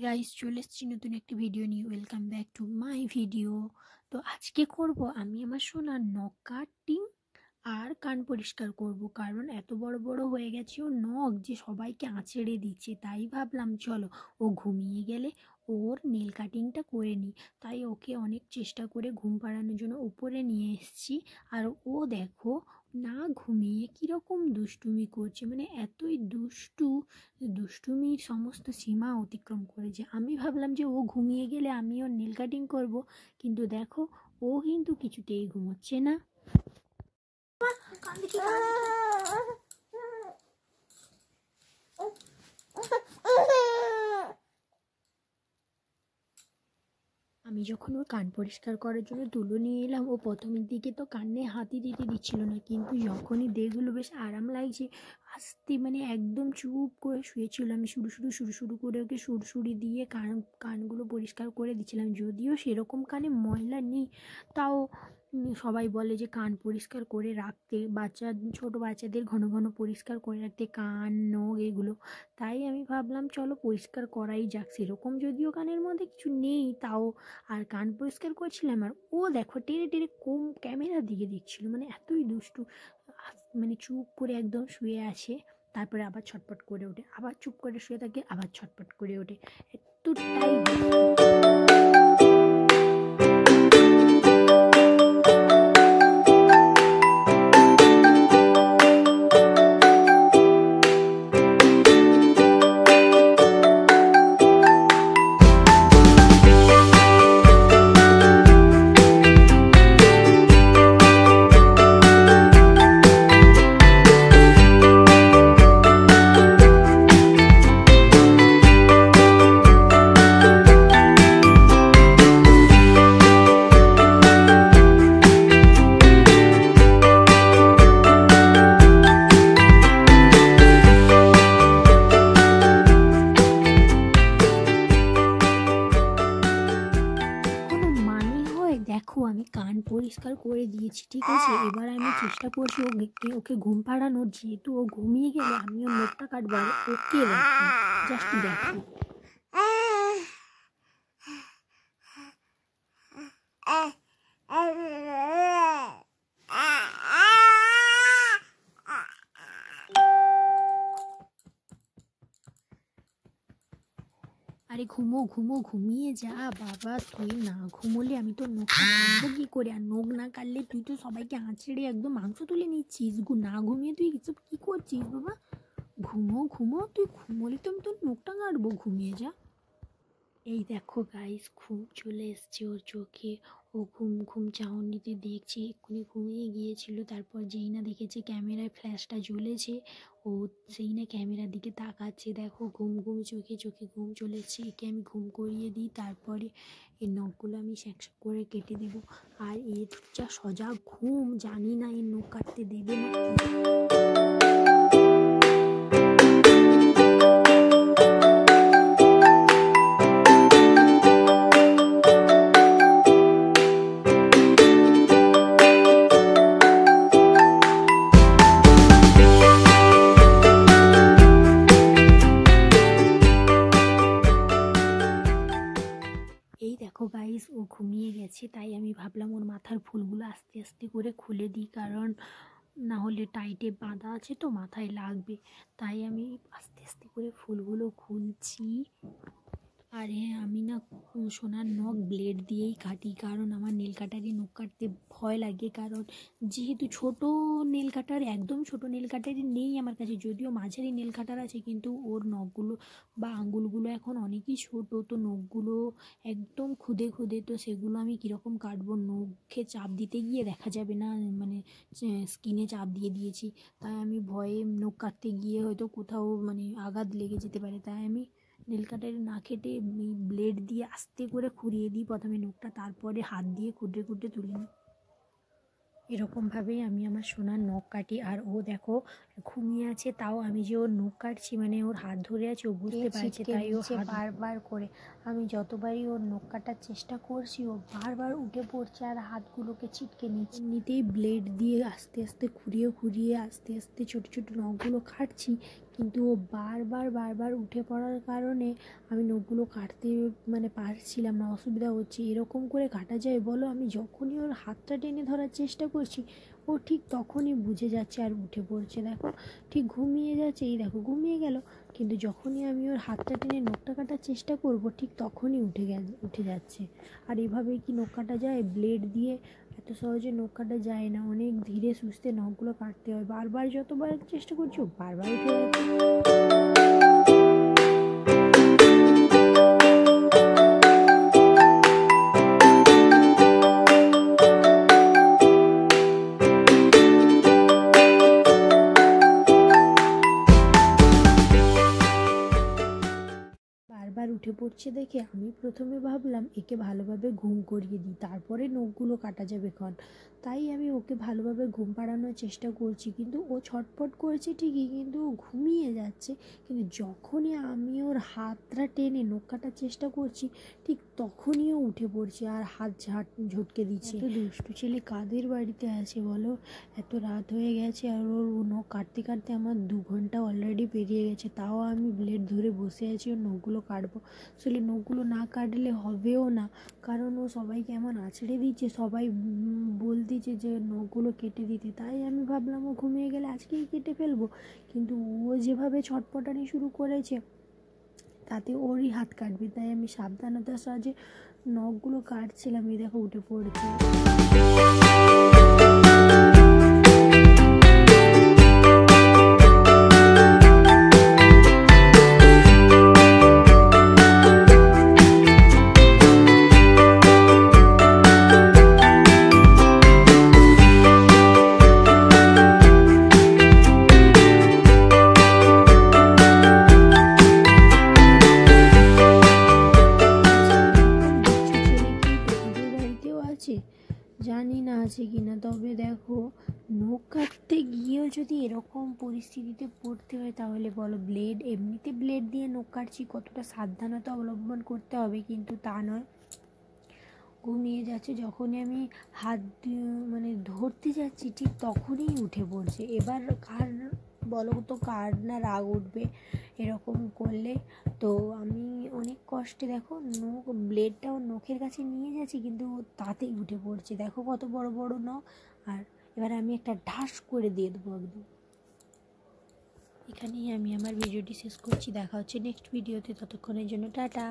Guys চলে এসেছি নতুন একটি ভিডিও নিয়ে। Welcome back to my video. তো আজকে করব আমি আমার সোনার নখ কাটিং আর কান পরিষ্কার করব, কারণ এত বড় বড় হয়ে গেছে ও নখ যে সবাইকে আঁচড়ে দিচ্ছে। তাই ভাবলাম চলো ও ঘুমিয়ে গেলে ওর নেল কাটিংটা করে নিই। তাই ওকে অনেক চেষ্টা করে ঘুম পাড়ানোর জন্য উপরে নিয়ে এসেছি। আর ও দেখো না ঘুমিয়ে কীরকম দুষ্টুমি করছে, মানে এতই দুষ্টুমির সমস্ত সীমা অতিক্রম করেছে। আমি ভাবলাম যে ও ঘুমিয়ে গেলে আমি ওর নেল কাটিং করব, কিন্তু দেখো ও কিন্তু কিছুতেই ঘুমোচ্ছে না। আমি যখন ওর কান পরিষ্কার করার জন্য তুলো নিয়ে এলাম, ও প্রথমের দিকে তো কানে হাতই দিতে দিচ্ছিল না, কিন্তু যখনই দেখলো বেশ আরাম লাগছে আস্তে মানে একদম চুপ করে শুয়েছিল। আমি শুরু করে ওকে সুরসুরি দিয়ে কানগুলো পরিষ্কার করে দিচ্ছিলাম। যদিও সেরকম কানে ময়লা নেই, তাও সবাই বলে যে কান পরিষ্কার করে রাখতে, ছোট বাচ্চাদের ঘন ঘন পরিষ্কার করে রাখতে কান নখ এগুলো। তাই আমি ভাবলাম চলো পরিষ্কার করাই যাক। সেরকম যদিও কানের মধ্যে কিছু নেই তাও। আর কান পরিষ্কার করছিলাম আর ও দেখো টেরে টেরে ক্যামেরার দিকে দেখছিল, মানে এতই দুষ্টু। মানে চুপ করে একদম শুয়ে আসে, তারপরে আবার ছটপট করে ওঠে, আবার চুপ করে শুয়ে থাকে, আবার ছটপট করে ওঠে। এতটাই দেখো আমি কান পরিষ্কার করে দিয়েছি, ঠিক আছে। এবার আমি চেষ্টা করছি ওকে ঘুম পাড়ানোর। যেহেতু ও ঘুমিয়ে গেলে আমি ওর নখটা কাটবো আর ওকে দেখো, জাস্ট দেখো। আরে ঘুমিয়ে যা বাবা, তুই না ঘুমোলে আমি তো নখটা কাটবো কি করে? আর নখ না কাটলে তুই তো সবাইকে আঁচড়ে একদম মাংস তুলে নিচ্ছিস। না ঘুমিয়ে তুই এসব কী করছিস বাবা? তুই ঘুমোলে তো আমি তোর নখটা কাটবো, ঘুমিয়ে যা। এই দেখো গাইস ঘুম চলে এসছে ওর চোখে। ও ঘুম চাহনিতে দেখছে, এক্ষুনি ঘুমিয়ে গিয়েছিল। তারপর যেই না দেখেছে ক্যামেরায় ফ্ল্যাশটা জ্বলেছে, ও সেই না ক্যামেরার দিকে তাকাচ্ছে। দেখো ঘুম চোখে ঘুম চলে এসছে। একে আমি ঘুম করিয়ে দিই, তারপরে এর নখগুলো আমি স্যাকস্যাক করে কেটে দেবো। আর এর যা সজাগ ঘুম, জানি না এর নখ কাটতে দেবে না। এই দেখো গাইস ও ঘুমিয়ে গেছে, তাই আমি ভাবলাম ওর মাথার ফুলগুলো আস্তে আস্তে করে খুলে দিই, কারণ না হলে টাইটে বাঁধা আছে তো মাথায় লাগবে। তাই আমি আস্তে আস্তে করে ফুলগুলো খুলছি। আর হ্যাঁ, আমি না সোনার নখ ব্লেড দিয়েই কাটি, কারণ আমার নেল কাটারে নখ কাটতে ভয় লাগে। কারণ যেহেতু একদম ছোট নেল কাটারি নেই আমার কাছে, যদিও মাঝারি নেল কাটার আছে, কিন্তু ওর নখগুলো বা আঙুলগুলো এখন অনেকই ছোট, তো নখগুলো একদম খুদে তো সেগুলো আমি কীরকম কাটবো? নখে চাপ দিতে গিয়ে দেখা যাবে না, মানে স্কিনে চাপ দিয়ে দিয়েছি। তাই আমি ভয়ে নখ কাটতে গিয়ে হয়তো কোথাও মানে আঘাত লেগে যেতে পারে। তাই আমি নেল কাটারে না কেটে ব্লেড দিয়ে আস্তে করে খুঁড়িয়ে দিই প্রথমে নখটা, তারপরে হাত দিয়ে খুঁটে তুলে নিই। এরকমভাবেই আমি আমার সোনার নখ কাটি। আর ও দেখো ঘুমিয়ে আছে, তাও আমি যে ওর নখ কাটছি মানে ওর হাত ধরে আছে, ও বুঝতে পারছে, তাই ও বারবার করে আমি যতবারই ওর নখ কাটার চেষ্টা করছি ও বারবার উঠে পড়ছে আর হাতগুলোকে ছিটকে নিচ্ছে। এমনিতেই ব্লেড দিয়ে আস্তে আস্তে খুঁড়িয়ে আস্তে আস্তে ছোট নখগুলো কাটছি, কিন্তু ও বারবার উঠে পড়ার কারণে আমি নখগুলো কাটতে পারছিলাম না, অসুবিধা হচ্ছে। এরকম করে কাটা যায় বলো? আমি যখনই ওর হাতটা টেনে ধরার চেষ্টা করছি ও ঠিক তখনই বুঝে যাচ্ছে আর উঠে পড়ছে। দেখো ঠিক ঘুমিয়ে যাচ্ছে, এই দেখো ঘুমিয়ে গেল, কিন্তু যখনই আমি ওর হাতটা টেনে নখটা কাটার চেষ্টা করব ঠিক তখনই উঠে যাচ্ছে। আর এভাবেই কি নখ কাটা যায়? ব্লেড দিয়ে এত সহজে নখ কাটা যায় না, অনেক ধীরে সুস্থে নখগুলো কাটতে হয়। বারবার যতবার চেষ্টা করছি ও বারবার উঠে যাচ্ছে। বারবার উঠে পড়ছে দেখে আমি প্রথমে ভাবলাম একে ভালোভাবে ঘুম করিয়ে দিই, তারপরে নখগুলো কাটা যাবে ক্ষণ। তাই আমি ওকে ভালোভাবে ঘুম পাড়ানোর চেষ্টা করছি, কিন্তু ও ছটফট করছে ঠিকই, কিন্তু ও ঘুমিয়ে যাচ্ছে। কিন্তু যখনই আমি ওর হাতটা টেনে নখ কাটার চেষ্টা করছি ঠিক তখনই ও উঠে পড়ছে আর হাত ঝটকে দিচ্ছে। এত দুষ্টু ছেলে কাদের বাড়িতে আছে বলো? এত রাত হয়ে গেছে আর ওর নখ কাটতে কাটতে আমার 2 ঘন্টা অলরেডি পেরিয়ে গেছে, তাও আমি ব্লেড ধরে বসে আছি ওর নখগুলো কাটবো। আসলে নখগুলো না কাটলে হবেও না, কারণ ও সবাইকে এমন আছড়ে দিচ্ছে, সবাই বলতেছে যে নখগুলো কেটে দিতে। তাই আমি ভাবলাম ও ঘুমিয়ে গেলে আজকেই কেটে ফেলবো, কিন্তু ও যেভাবে ছটপটানি শুরু করেছে তাতে ওরই হাত কাটবে। তাই আমি সাবধানতার সাহায্যে নখগুলো কাটছিলাম, এই দেখো উঠে পড়ছে। জানি না আছে কিনা, তবে দেখো নখ কাটতে গিয়েও যদি এরকম পরিস্থিতিতে পড়তে হয় তাহলে বলো, এমনিতে ব্লেড দিয়ে নখ কাটছি, কতটা সাবধানতা অবলম্বন করতে হবে, কিন্তু তা নয়। ঘুমিয়ে যাচ্ছে, যখনই আমি হাত ধরতে যাচ্ছি ঠিক তখনই উঠে পড়ছে। এবার কার বলো তো, কার না রাগ উঠবে এরকম করলে? তো আমি অনেক কষ্টে দেখো ব্লেডটাও নখের কাছে নিয়ে যাচ্ছি, কিন্তু তাতেই উঠে পড়ছে। দেখো কত বড় বড় নখ। আর এবার আমি একটা ঢাস করে দিয়ে দেবো একদম। এখানেই আমি আমার ভিডিওটি শেষ করছি, দেখা হচ্ছে নেক্সট ভিডিওতে, ততক্ষণের জন্য টাটা।